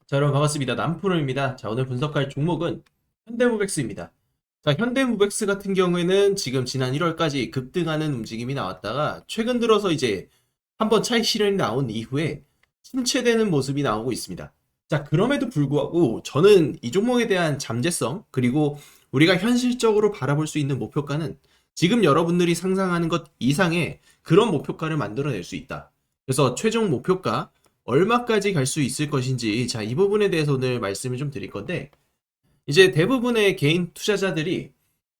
자, 여러분 반갑습니다. 남프로입니다. 자, 오늘 분석할 종목은 현대모백스입니다. 자, 현대모백스 같은 경우에는 지금 지난 1월까지 급등하는 움직임이 나왔다가 최근 들어서 이제 한번 차익 실현이 나온 이후에 침체되는 모습이 나오고 있습니다. 자, 그럼에도 불구하고 저는 이 종목에 대한 잠재성 그리고 우리가 현실적으로 바라볼 수 있는 목표가는 지금 여러분들이 상상하는 것 이상의 그런 목표가를 만들어낼 수 있다. 그래서 최종 목표가 얼마까지 갈 수 있을 것인지, 자, 이 부분에 대해서 오늘 말씀을 좀 드릴 건데, 이제 대부분의 개인 투자자들이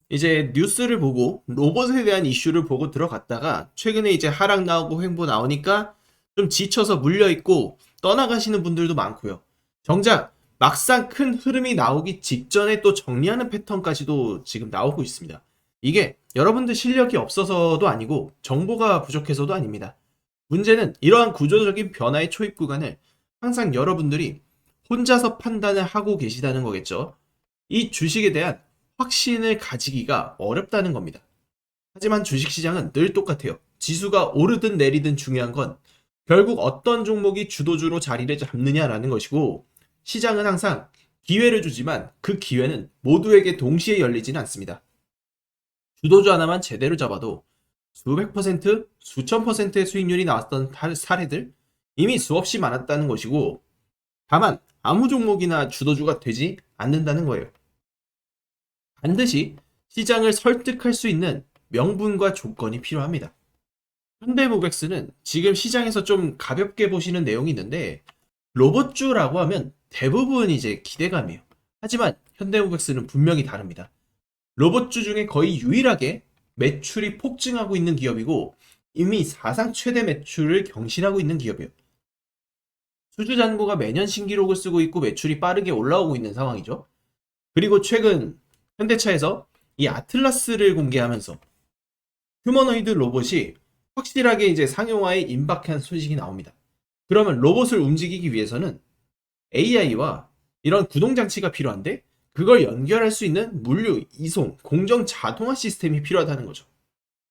이제 뉴스를 보고 로봇에 대한 이슈를 보고 들어갔다가 최근에 이제 하락 나오고 횡보 나오니까 좀 지쳐서 물려있고 떠나가시는 분들도 많고요. 정작 막상 큰 흐름이 나오기 직전에 또 정리하는 패턴까지도 지금 나오고 있습니다. 이게 여러분들 실력이 없어서도 아니고 정보가 부족해서도 아닙니다. 문제는 이러한 구조적인 변화의 초입 구간을 항상 여러분들이 혼자서 판단을 하고 계시다는 거겠죠. 이 주식에 대한 확신을 가지기가 어렵다는 겁니다. 하지만 주식시장은 늘 똑같아요. 지수가 오르든 내리든 중요한 건 결국 어떤 종목이 주도주로 자리를 잡느냐라는 것이고, 시장은 항상 기회를 주지만 그 기회는 모두에게 동시에 열리지는 않습니다. 주도주 하나만 제대로 잡아도 수백 퍼센트, 수천 퍼센트의 수익률이 나왔던 사례들 이미 수없이 많았다는 것이고, 다만 아무 종목이나 주도주가 되지 않는다는 거예요. 반드시 시장을 설득할 수 있는 명분과 조건이 필요합니다. 현대모백스는 지금 시장에서 좀 가볍게 보시는 내용이 있는데, 로봇주라고 하면 대부분 이제 기대감이에요. 하지만 현대모백스는 분명히 다릅니다. 로봇주 중에 거의 유일하게 매출이 폭증하고 있는 기업이고 이미 사상 최대 매출을 경신하고 있는 기업이에요. 수주잔고가 매년 신기록을 쓰고 있고 매출이 빠르게 올라오고 있는 상황이죠. 그리고 최근 현대차에서 이 아틀라스를 공개하면서 휴머노이드 로봇이 확실하게 이제 상용화에 임박한 소식이 나옵니다. 그러면 로봇을 움직이기 위해서는 AI와 이런 구동장치가 필요한데, 그걸 연결할 수 있는 물류, 이송, 공정 자동화 시스템이 필요하다는 거죠.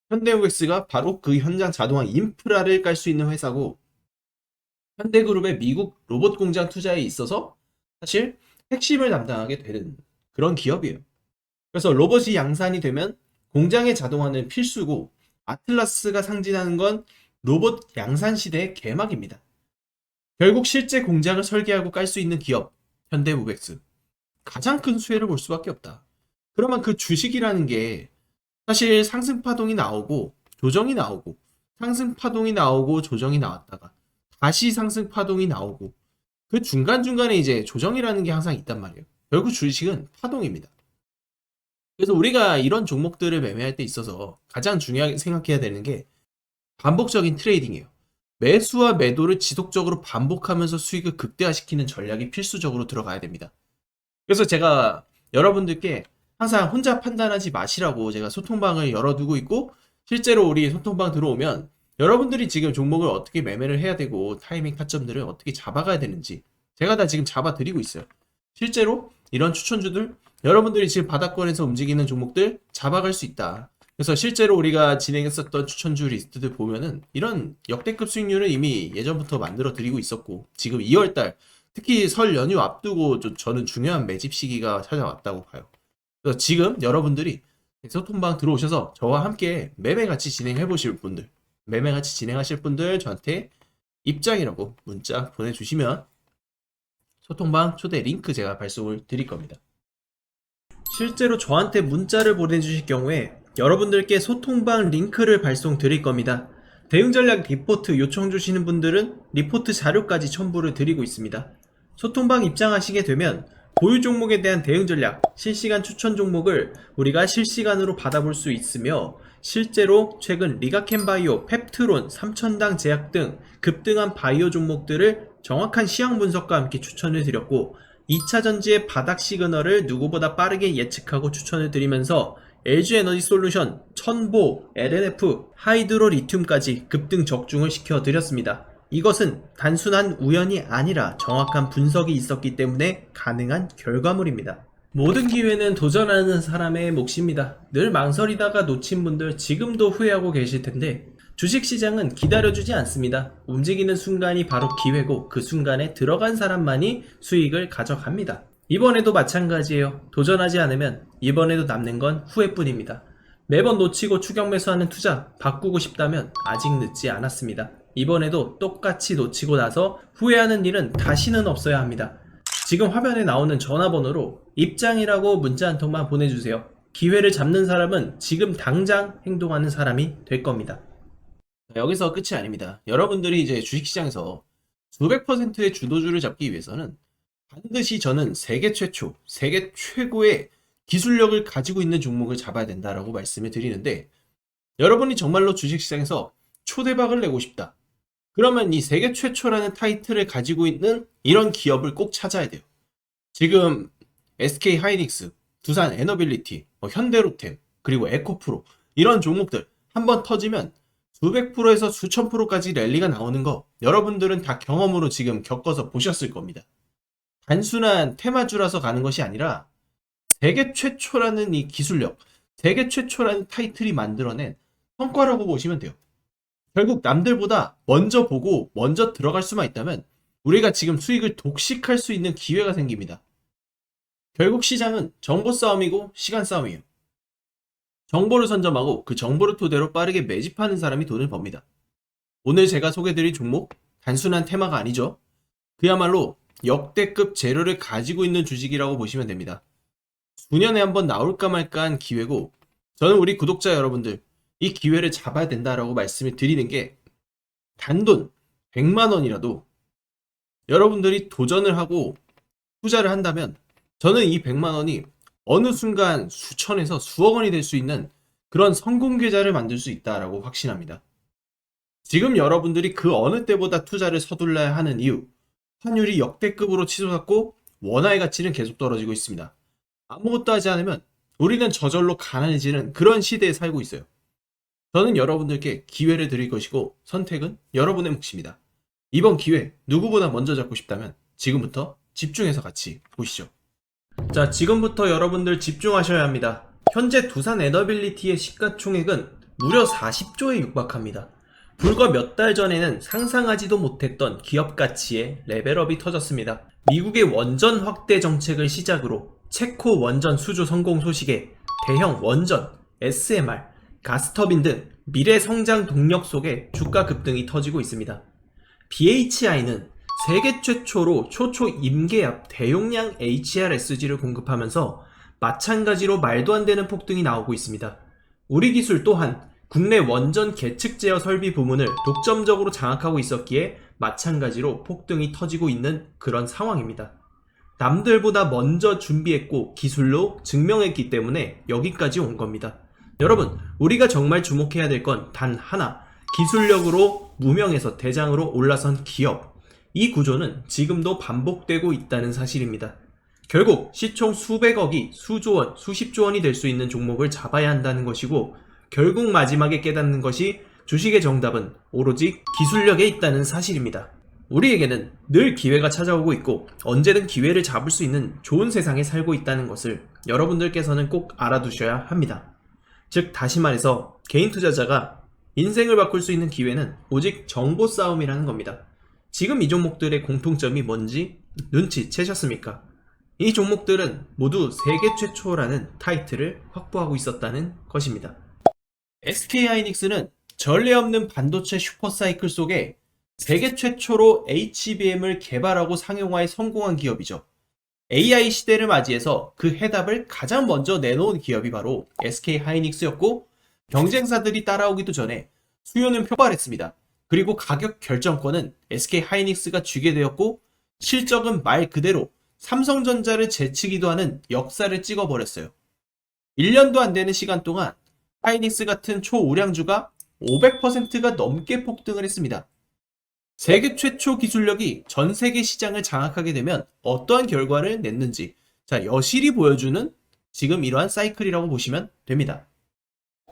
현대모백스가 바로 그 현장 자동화 인프라를 깔 수 있는 회사고, 현대그룹의 미국 로봇 공장 투자에 있어서 사실 핵심을 담당하게 되는 그런 기업이에요. 그래서 로봇이 양산이 되면 공장의 자동화는 필수고, 아틀라스가 상징하는 건 로봇 양산 시대의 개막입니다. 결국 실제 공장을 설계하고 깔 수 있는 기업, 현대모백스. 가장 큰 수혜를 볼 수밖에 없다. 그러면 그 주식이라는 게 사실 상승파동이 나오고 조정이 나오고 상승파동이 나오고 조정이 나왔다가 다시 상승파동이 나오고 그 중간중간에 이제 조정이라는 게 항상 있단 말이에요. 결국 주식은 파동입니다. 그래서 우리가 이런 종목들을 매매할 때 있어서 가장 중요하게 생각해야 되는 게 반복적인 트레이딩이에요. 매수와 매도를 지속적으로 반복하면서 수익을 극대화시키는 전략이 필수적으로 들어가야 됩니다. 그래서 제가 여러분들께 항상 혼자 판단하지 마시라고 제가 소통방을 열어두고 있고, 실제로 우리 소통방 들어오면 여러분들이 지금 종목을 어떻게 매매를 해야 되고 타이밍 타점들을 어떻게 잡아가야 되는지 제가 다 지금 잡아드리고 있어요. 실제로 이런 추천주들, 여러분들이 지금 바닥권에서 움직이는 종목들 잡아갈 수 있다. 그래서 실제로 우리가 진행했었던 추천주 리스트들 보면은 이런 역대급 수익률을 이미 예전부터 만들어 드리고 있었고, 지금 2월달 특히 설 연휴 앞두고 저는 중요한 매집 시기가 찾아왔다고 봐요. 그래서 지금 여러분들이 소통방 들어오셔서 저와 함께 매매 같이 진행해 보실 분들, 매매 같이 진행하실 분들 저한테 입장이라고 문자 보내주시면 소통방 초대 링크 제가 발송을 드릴 겁니다. 실제로 저한테 문자를 보내주실 경우에 여러분들께 소통방 링크를 발송 드릴 겁니다. 대응 전략 리포트 요청 주시는 분들은 리포트 자료까지 첨부를 드리고 있습니다. 소통방 입장하시게 되면 보유 종목에 대한 대응 전략, 실시간 추천 종목을 우리가 실시간으로 받아볼 수 있으며, 실제로 최근 리가켄바이오, 펩트론, 삼천당 제약 등 급등한 바이오 종목들을 정확한 시황 분석과 함께 추천을 드렸고, 2차전지의 바닥 시그널을 누구보다 빠르게 예측하고 추천을 드리면서 LG에너지솔루션, 천보, LNF, 하이드로 리튬까지 급등 적중을 시켜드렸습니다. 이것은 단순한 우연이 아니라 정확한 분석이 있었기 때문에 가능한 결과물입니다. 모든 기회는 도전하는 사람의 몫입니다. 늘 망설이다가 놓친 분들 지금도 후회하고 계실 텐데, 주식시장은 기다려주지 않습니다. 움직이는 순간이 바로 기회고 그 순간에 들어간 사람만이 수익을 가져갑니다. 이번에도 마찬가지예요. 도전하지 않으면 이번에도 남는 건 후회뿐입니다. 매번 놓치고 추격 매수하는 투자 바꾸고 싶다면 아직 늦지 않았습니다. 이번에도 똑같이 놓치고 나서 후회하는 일은 다시는 없어야 합니다. 지금 화면에 나오는 전화번호로 입장이라고 문자 한 통만 보내주세요. 기회를 잡는 사람은 지금 당장 행동하는 사람이 될 겁니다. 여기서 끝이 아닙니다. 여러분들이 이제 주식시장에서 수백 퍼센트의 주도주를 잡기 위해서는 반드시 저는 세계 최초, 세계 최고의 기술력을 가지고 있는 종목을 잡아야 된다라고 말씀을 드리는데, 여러분이 정말로 주식시장에서 초대박을 내고 싶다. 그러면 이 세계 최초라는 타이틀을 가지고 있는 이런 기업을 꼭 찾아야 돼요. 지금 SK 하이닉스, 두산 에너빌리티, 현대로템, 그리고 에코프로 이런 종목들 한번 터지면 수백 프로에서 수천 프로까지 랠리가 나오는 거 여러분들은 다 경험으로 지금 겪어서 보셨을 겁니다. 단순한 테마주라서 가는 것이 아니라 세계 최초라는 이 기술력, 세계 최초라는 타이틀이 만들어낸 성과라고 보시면 돼요. 결국 남들보다 먼저 보고 먼저 들어갈 수만 있다면 우리가 지금 수익을 독식할 수 있는 기회가 생깁니다. 결국 시장은 정보 싸움이고 시간 싸움이에요. 정보를 선점하고 그 정보를 토대로 빠르게 매집하는 사람이 돈을 법니다. 오늘 제가 소개드린 종목 단순한 테마가 아니죠. 그야말로 역대급 재료를 가지고 있는 주식이라고 보시면 됩니다. 수년에 한번 나올까 말까한 기회고, 저는 우리 구독자 여러분들 이 기회를 잡아야 된다라고 말씀을 드리는 게, 단돈 100만 원이라도 여러분들이 도전을 하고 투자를 한다면 저는 이 100만 원이 어느 순간 수천에서 수억 원이 될 수 있는 그런 성공 계좌를 만들 수 있다라고 확신합니다. 지금 여러분들이 그 어느 때보다 투자를 서둘러야 하는 이유, 환율이 역대급으로 치솟았고 원화의 가치는 계속 떨어지고 있습니다. 아무것도 하지 않으면 우리는 저절로 가난해지는 그런 시대에 살고 있어요. 저는 여러분들께 기회를 드릴 것이고 선택은 여러분의 몫입니다. 이번 기회 누구보다 먼저 잡고 싶다면 지금부터 집중해서 같이 보시죠. 자, 지금부터 여러분들 집중하셔야 합니다. 현재 두산 에너빌리티의 시가총액은 무려 40조에 육박합니다. 불과 몇 달 전에는 상상하지도 못했던 기업 가치의 레벨업이 터졌습니다. 미국의 원전 확대 정책을 시작으로 체코 원전 수주 성공 소식에 대형 원전, SMR, 가스터빈 등 미래 성장 동력 속에 주가 급등이 터지고 있습니다. BHI는 세계 최초로 초초 임계압 대용량 HRSG를 공급하면서 마찬가지로 말도 안 되는 폭등이 나오고 있습니다. 우리 기술 또한 국내 원전 계측 제어 설비 부문을 독점적으로 장악하고 있었기에 마찬가지로 폭등이 터지고 있는 그런 상황입니다. 남들보다 먼저 준비했고 기술로 증명했기 때문에 여기까지 온 겁니다. 여러분, 우리가 정말 주목해야 될 건 단 하나, 기술력으로 무명에서 대장으로 올라선 기업. 이 구조는 지금도 반복되고 있다는 사실입니다. 결국 시총 수백억이 수조 원, 수십조 원이 될 수 있는 종목을 잡아야 한다는 것이고, 결국 마지막에 깨닫는 것이 주식의 정답은 오로지 기술력에 있다는 사실입니다. 우리에게는 늘 기회가 찾아오고 있고 언제든 기회를 잡을 수 있는 좋은 세상에 살고 있다는 것을 여러분들께서는 꼭 알아두셔야 합니다. 즉, 다시 말해서 개인 투자자가 인생을 바꿀 수 있는 기회는 오직 정보 싸움이라는 겁니다. 지금 이 종목들의 공통점이 뭔지 눈치채셨습니까? 이 종목들은 모두 세계 최초라는 타이틀을 확보하고 있었다는 것입니다. SK하이닉스는 전례 없는 반도체 슈퍼사이클 속에 세계 최초로 HBM을 개발하고 상용화에 성공한 기업이죠. AI 시대를 맞이해서 그 해답을 가장 먼저 내놓은 기업이 바로 SK하이닉스였고, 경쟁사들이 따라오기도 전에 수요는 폭발했습니다. 그리고 가격 결정권은 SK하이닉스가 쥐게 되었고, 실적은 말 그대로 삼성전자를 제치기도 하는 역사를 찍어버렸어요. 1년도 안 되는 시간 동안 하이닉스 같은 초우량주가 500%가 넘게 폭등을 했습니다. 세계 최초 기술력이 전 세계 시장을 장악하게 되면 어떠한 결과를 냈는지, 자, 여실히 보여주는 지금 이러한 사이클이라고 보시면 됩니다.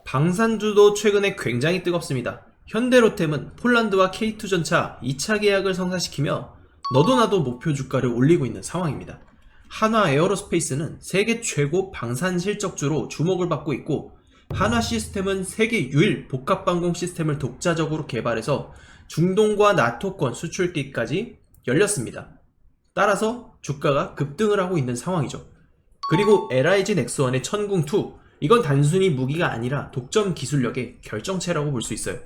방산주도 최근에 굉장히 뜨겁습니다. 현대로템은 폴란드와 K2전차 2차 계약을 성사시키며 너도 나도 목표 주가를 올리고 있는 상황입니다. 한화 에어로스페이스는 세계 최고 방산 실적주로 주목을 받고 있고, 한화 시스템은 세계 유일 복합방공 시스템을 독자적으로 개발해서 중동과 나토권 수출기까지 열렸습니다. 따라서 주가가 급등을 하고 있는 상황이죠. 그리고 LIG 넥스원의 천궁2, 이건 단순히 무기가 아니라 독점 기술력의 결정체라고 볼 수 있어요.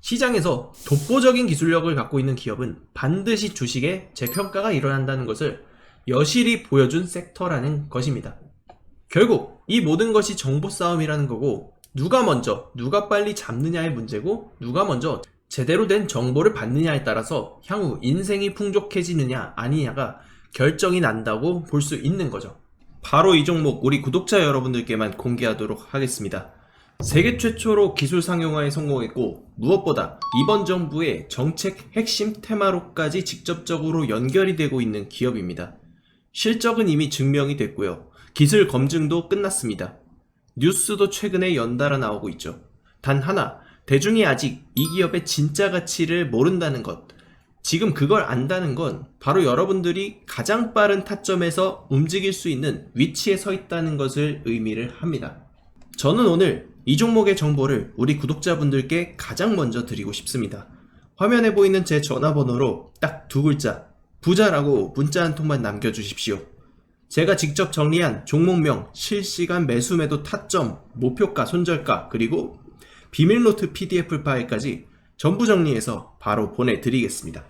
시장에서 독보적인 기술력을 갖고 있는 기업은 반드시 주식에 재평가가 일어난다는 것을 여실히 보여준 섹터라는 것입니다. 결국 이 모든 것이 정보 싸움이라는 거고, 누가 먼저 누가 빨리 잡느냐의 문제고, 누가 먼저 제대로 된 정보를 받느냐에 따라서 향후 인생이 풍족해지느냐 아니냐가 결정이 난다고 볼 수 있는 거죠. 바로 이 종목 우리 구독자 여러분들께만 공개하도록 하겠습니다. 세계 최초로 기술 상용화에 성공했고, 무엇보다 이번 정부의 정책 핵심 테마로까지 직접적으로 연결이 되고 있는 기업입니다. 실적은 이미 증명이 됐고요. 기술 검증도 끝났습니다. 뉴스도 최근에 연달아 나오고 있죠. 단 하나, 대중이 아직 이 기업의 진짜 가치를 모른다는 것. 지금 그걸 안다는 건 바로 여러분들이 가장 빠른 타점에서 움직일 수 있는 위치에 서 있다는 것을 의미를 합니다. 저는 오늘 이 종목의 정보를 우리 구독자분들께 가장 먼저 드리고 싶습니다. 화면에 보이는 제 전화번호로 딱 두 글자, 부자라고 문자 한 통만 남겨주십시오. 제가 직접 정리한 종목명, 실시간 매수 매도 타점, 목표가, 손절가, 그리고 비밀노트 PDF 파일까지 전부 정리해서 바로 보내드리겠습니다.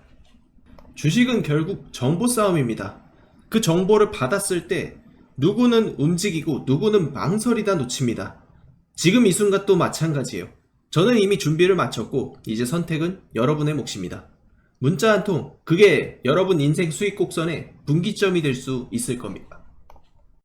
주식은 결국 정보 싸움입니다. 그 정보를 받았을 때 누구는 움직이고 누구는 망설이다 놓칩니다. 지금 이 순간 또 마찬가지예요. 저는 이미 준비를 마쳤고 이제 선택은 여러분의 몫입니다. 문자 한 통, 그게 여러분 인생 수익 곡선의 분기점이 될 수 있을 겁니다.